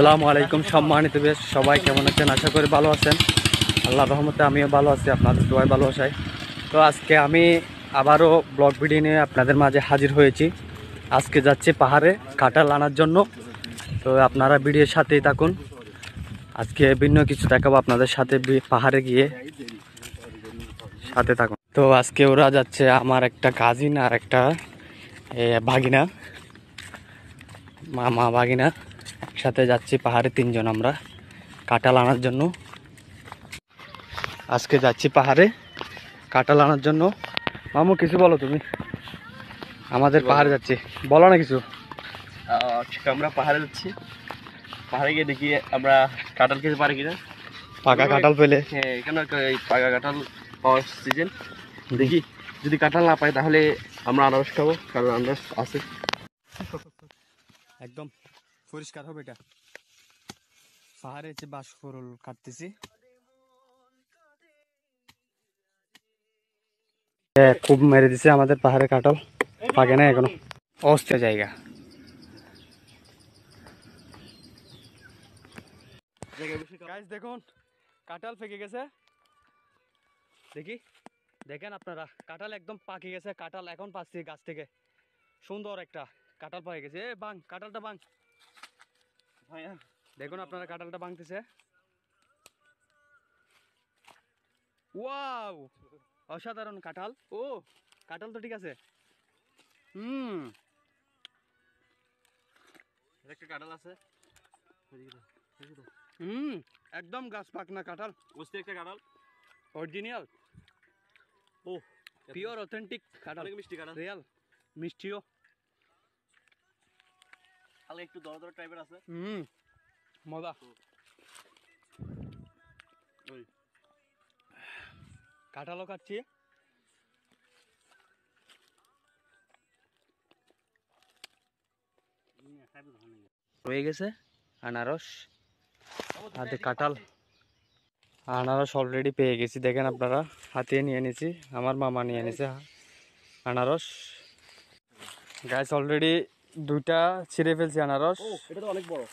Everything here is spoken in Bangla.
আসসালামু আলাইকুম সম্মানিত বেশ সবাই কেমন আছেন? আশা করি ভালো আছেন। আল্লাহর রহমতে আমিও ভালো আছি, আপনাদের দোয়ায় ভালোবাসায়। তো আজকে আমি আবারও ব্লগ ভিডিও নিয়ে আপনাদের মাঝে হাজির হয়েছি। আজকে যাচ্ছি পাহাড়ে কাঁঠাল আনার জন্য। তো আপনারা ভিডিওর সাথেই থাকুন। আজকে ভিন্ন কিছু দেখাবো আপনাদের সাথে, পাহাড়ে গিয়ে সাথে থাকুন। তো আজকে ওরা যাচ্ছে, আমার একটা কাজিন আর একটা ভাগিনা, মামা ভাগিনা, একসাথে যাচ্ছি পাহাড়ে তিনজন আমরা কাঁঠাল আনার জন্য। আজকে যাচ্ছি পাহাড়ে কাঁঠাল আনার জন্য। মামু কিছু বলো তুমি, আমাদের পাহাড়ে যাচ্ছি, বলো না কিছু। আমরা পাহাড়ে যাচ্ছি, পাহাড়ে গিয়ে দেখি আমরা কাঁঠাল খেতে পারি কিনা। পাকা কাঁঠাল পেলে, হ্যাঁ এখানে পাকা কাঁঠাল পাওয়ার সিজন। দেখি যদি কাঁঠাল না পাই তাহলে আমরা আনারস খাবো, কারণ আনারস আছে। একদম পরিষ্কার হবে এটা। পাহাড়ে এসে বাঁশ ফরল কাটতেছি। খুব মেরে দিছে আমাদের পাহাড়ে কাঁঠাল, পাকে না এখনো, অস্থির জায়গা। দেখুন কাঁঠাল পেকে গেছে, দেখি দেখেন আপনারা, কাঁঠাল একদম পাকে গেছে। কাঁঠাল এখন পাচ্ছি গাছ থেকে, সুন্দর একটা কাঁঠাল পাকে গেছে। বাং কাঁঠালটা বাং, দেখুন আপনারা কাঁঠালটা ভাঙতেছে। ওয়াও, অসাধারণ কাঁঠাল। ও কাঁঠাল তো ঠিক আছে। একটা কাঁঠাল আছে, একদম গাছ পাকনা কাঁঠাল, বুঝতে একটা কাঁঠাল অরিজিনাল। ও পিওর অথেন্টিক কাঁঠাল, মিষ্টি কাঁঠাল, রিয়াল মিষ্টিও, হালকা একটু দর দর টাইপের আছে। মজা। কাঁঠালও খাচ্ছি। হয়ে গেছে আনারস, হাতে কাঁঠাল। আনারস অলরেডি পেয়ে গেছি, দেখেন আপনারা, হাতিয়ে নিয়ে নিয়েছি, আমার মামা নিয়ে নিয়েছে আনারস। গাছ অলরেডি দুইটা ছিঁড়ে ফেলছি আনারস। এটা তো অনেক বড়।